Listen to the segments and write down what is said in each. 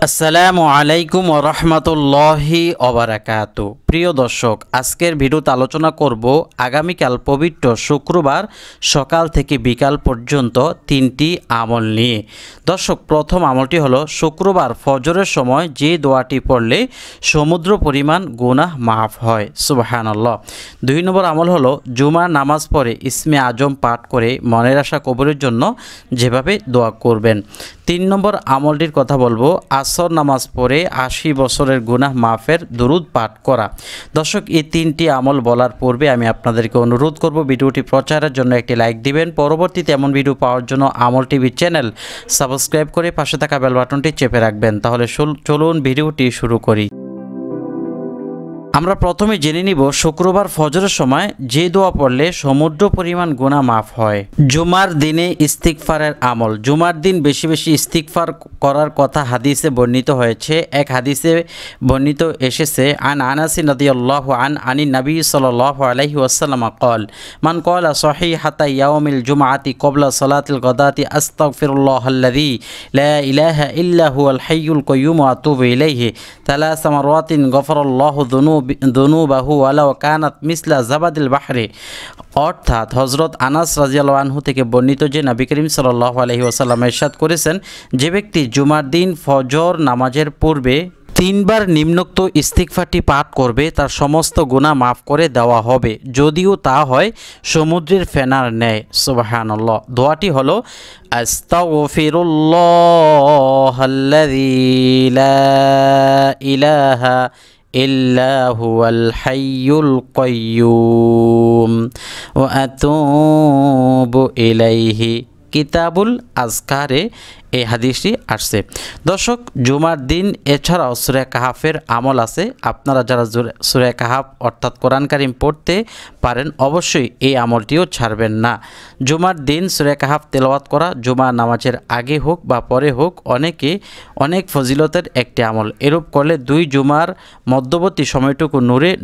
আসসালামু আলাইকুম ওয়া রাহমাতুল্লাহি ওয়া বারাকাতুহু। প্রিয় দর্শক, আজকের ভিডিওতে আলোচনা করব আগামীকাল পবিত্র শুক্রবার সকাল থেকে বিকাল পর্যন্ত তিনটি আমল নিয়ে। দর্শক, প্রথম আমলটি হলো শুক্রবার ফজরের সময় যে দোয়াটি পড়লে সমুদ্র পরিমাণ গুনাহ মাফ হয়, সুবহানাল্লাহ। 2 নম্বর আমল হলো জুমার নামাজ পড়ে ইসমে আজম পাঠ করে মনের আশা কবুলের জন্য যেভাবে দোয়া করবেন। 3 নম্বর আমলটির কথা বলবো আসর নামাজ পড়ে 80 বছরের গুনাহ মাফের দুরুদ পাঠ করা। দর্শক, এই 3টি আমল বলার পূর্বে আমি আপনাদেরকে অনুরোধ করব ভিডিওটি প্রচারের জন্য একটি লাইক দিবেন। পরবর্তীতে এমন ভিডিও পাওয়ার জন্য আমল টিভি চ্যানেল সাবস্ক্রাইব করে পাশে থাকা বেল বাটনটি চেপে রাখবেন। তাহলে চলুন ভিডিওটি শুরু করি। আমরা প্রথমে জেনে নিব শুক্রবার ফজরের সময় যে দোয়া পড়লে সমুদ্র পরিমাণ গুনাহ মাফ হয়। জুমার দিনে ইস্তিগফারের আমল। জুমার দিন বেশি বেশি ইস্তিগফার করার কথা হাদিসে বর্ণিত হয়েছে। এক হাদিসে বর্ণিত এসেছে আন আনাস রাদিয়াল্লাহু আনিন নবী সাল্লাল্লাহু আলাইহি ওয়াসাল্লাম قال মান ক্বালা সহিহাতা ইয়াউমিল জুমআতি ক্বাবলা সালাতিল গাদাতি আস্তাগফিরুল্লাহাল্লাযী লা ইলাহা ইল্লা হুয়াল হাইয়ুল কাইয়্যুম ওয়া আতুবু ইলাইহি 3 মারাতিন গফারাল্লাহু দুনুবাহু ওয়ালাউ কানাত মিসলা জাবাদিল বাহরি। অর্থাৎ হযরত আনাস রাদিয়াল্লাহু আনহু থেকে বর্ণিত যে নবী করিম সাল্লাল্লাহু আলাইহি ওয়াসাল্লাম ইরশাদ করেছেন, যে ব্যক্তি জুমার দিন ফজর নামাজের পূর্বে 3 বার নিম্নোক্ত ইস্তিগফারটি পাঠ করবে তার সমস্ত গুনাহ মাফ করে দেওয়া হবে, যদিও তা হয় সমুদ্রের ফেনার ন্যায়। সুবহানাল্লাহ। দোয়াটি হলো আস্তাগফিরুল্লাহাল্লাযী লা ইলাহা ইল্লা হুয়াল হাইয়ুল কাইয়্যুম ওয়া আতুবু ইলাইহি। কিতাবুল আজকারে এই হাদিসটি আসছে। দর্শক, জুমার দিন এছাড়াও সূরা কাহাফের আমল আছে। আপনারা যারা সূরা কাহাফ অর্থাৎ কোরআন কারীম পড়তে পারেন অবশ্যই এই আমলটিও ছাড়বেন না। জুমার দিন সূরা কাহাফ তেলাওয়াত করা জুমা নামাজের আগে হোক বা পরে হোক অনেক ফজিলতের একটি আমল। এরূপ করলে 2 জুমার মধ্যবর্তী সময়টুকু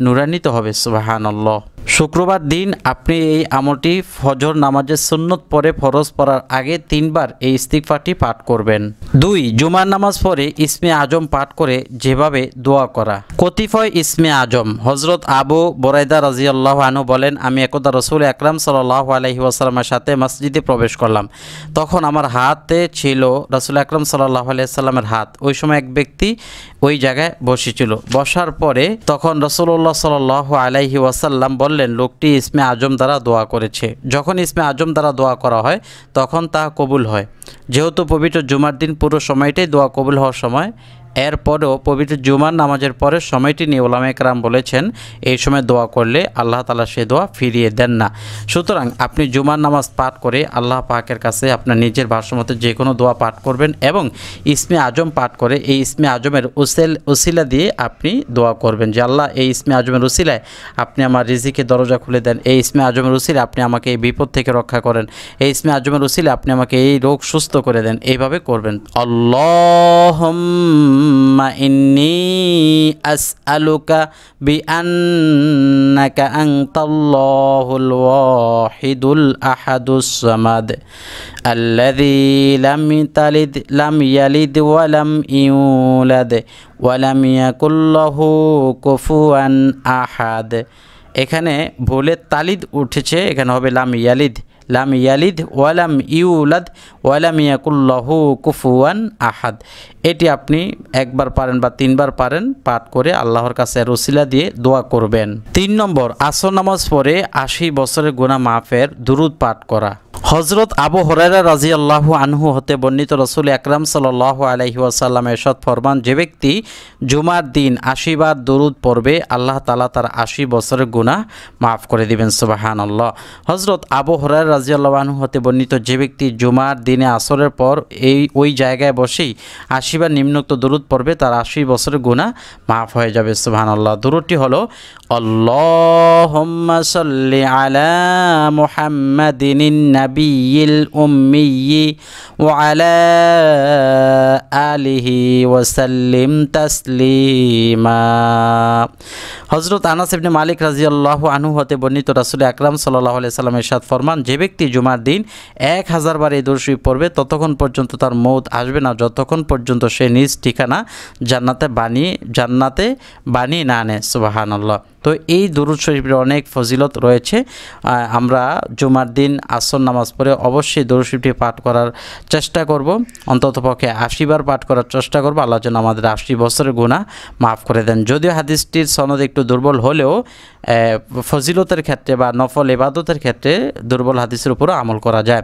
নূরান্বিত হবে। সুবহানাল্লাহ। শুক্রবার দিন আপনি এই আমলটি ফজর নামাজের সুন্নত পরে ফরজ পড়ার আগে 3 বার এই ইস্তিগফারটি পাঠ করবেন। 2 জুমার নামাজ পড়ে ইসমে আজম পাঠ করে যেভাবে দোয়া করা। কতিপয় ইসমে আজম। হযরত আবু বুরাইদা রাদিয়াল্লাহু আনহু বলেন, আমি একদা রাসূল আকরাম সাল্লাল্লাহু আলাইহি ওয়াসাল্লামের সাথে মসজিদে প্রবেশ করলাম। তখন আমার হাতে ছিল রাসূল আকরাম সাল্লাল্লাহু আলাইহি ওয়াসাল্লামের হাত। ওই সময় এক ব্যক্তি ওই জায়গায় বসেছিল। বসার পরে তখন রাসূলুল্লাহ সাল্লাল্লাহু আলাইহি ওয়াসাল্লাম বললেন, লোকটি ইসমে আজম দ্বারা দোয়া করেছে। যখন ইসমে আজম দ্বারা দোয়া করা হয় তখন তা কবুল হয়। যেহেতু পবিত্র জুমার দিন পুরো সময়টাই দোয়া কবুল হওয়ার সময়, এরপরেও পবিত্র জুমার নামাজের পরের সময়টি নিয়ে উলামায়ে কেরাম বলেছেন এই সময় দোয়া করলে আল্লাহ তাআলা সে দোয়া ফিরিয়ে দেন না। সুতরাং আপনি জুমার নামাজ পাঠ করে আল্লাহ পাকের কাছে আপনার নিজের ভাষামতে যে কোনো দোয়া পাঠ করবেন এবং ইসমে আজম পাঠ করে এই ইসমে আজমের উসিলা দিয়ে আপনি দোয়া করবেন যে আল্লাহ, এই ইসমে আজমের উসিলায় আপনি আমার রিজিকের দরজা খুলে দেন, এই ইসমে আজমের উসিলায় আপনি আমাকে এই বিপদ থেকে রক্ষা করেন, এই ইসমে আজমের উসিলায় আপনি আমাকে এই রোগ সুস্থ করে দেন। এইভাবে করবেন। আল্লাহুম্মা ইন্নী আসআলুকা বিআন্নাকা আনতাল্লাহুল ওয়াহিদুল আহাদুস সামাদ আল্লাযী লাম ইয়ালিদ ওয়া লাম ইউলাদ ওয়া লাম ইয়াকুল লাহু কুফুয়ান আহাদ। এখানে ভুলে তালিদ উঠেছে, এখানে হবে লাম ইয়ালিদ ওয়ালাম ইউলাদ ওয়ালাম ইয়াকুল লাহু কুফুয়ান আহাদ। এটি আপনি 1 বার পারেন বা 3 বার পারেন পাঠ করে আল্লাহর কাছে রসিলা দিয়ে দোয়া করবেন। 3 নম্বর আসর নামাজ পড়ে 80 বছরের গুনাহ মাফের দুরুদ পাঠ করা। হযরত আবু হুরায়রা রাদিয়াল্লাহু আনহু হতে বর্ণিত রাসূল আকরাম সাল্লাল্লাহু আলাইহি ওয়াসাল্লাম ইরশাদ ফরমান, যে ব্যক্তি জুমার দিন 80 বার দুরুদ পড়বে আল্লাহ তাআলা তার 80 বছরের গুনাহ মাফ করে দিবেন। সুবহানাল্লাহ। হযরত আবু হুরায়রা রাদিয়াল্লাহু আনহু হতে বর্ণিত, যে ব্যক্তি জুমার দিনে আসরের পর ওই জায়গায় বসেই 80 বার নিম্নোক্ত দুরুদ পড়বে তার 80 বছরের গুনাহ মাফ হয়ে যাবে। সুবহানাল্লাহ। দুরুদটি হলো আল্লাহুম্মা সাল্লি আলা মুহাম্মাদিন নাবিয়িল উম্মি ওয়া আলা আলিহি ওয়া সাল্লিম তাসলিমা। হযরত আনাস ইবনে মালিক রাদিয়াল্লাহু আনহু হতে বর্ণিত রাসূল আকরাম সাল্লাল্লাহু আলাইহি সাল্লাম ইরশাদ ফরমান, যে ব্যক্তি জুমার দিন 1000 বার এই দরুদ শরীফ পড়বে ততক্ষণ পর্যন্ত তার মওত আসবে না যতক্ষণ পর্যন্ত সে নিজ ঠিকানা জান্নাতে বানিয়ে না আনে। সুবহানাল্লাহ। তো এই দরুদ শরীফের অনেক ফজিলত রয়েছে। আমরা জুমার দিন আসর নামাজ পড়ে অবশ্যই দরুদ শরীফটি পাঠ করার চেষ্টা করব, অন্ততপক্ষে 80 বার পাঠ করার চেষ্টা করব। আল্লাহ যেন আমাদের 80 বছরের গুনাহ মাফ করে দেন। যদিও হাদিসটির সনদ একটু দুর্বল হলেও ফজিলতের ক্ষেত্রে বা নফল ইবাদতের ক্ষেত্রে দুর্বল হাদিসের উপরও আমল করা যায়।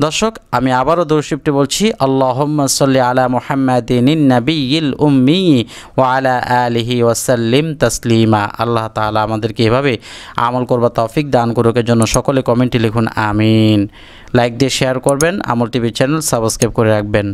দর্শক, আমি আবারও দরুদ শরীফটি বলছি, আল্লাহুম্মা সাল্লি আলা মুহাম্মাদিনিন নাবিয়িল উম্মি ওয়া আলা আলিহি ওয়া সাল্লিম তাসলিমা। আল্লাহ তাআলা আমাদেরকে এভাবে আমল করবার তৌফিক দান করুক। এর জন্য সকলে কমেন্টে লিখুন আমিন। লাইক দিয়ে শেয়ার করবেন, আমল টিভি চ্যানেল সাবস্ক্রাইব করে রাখবেন।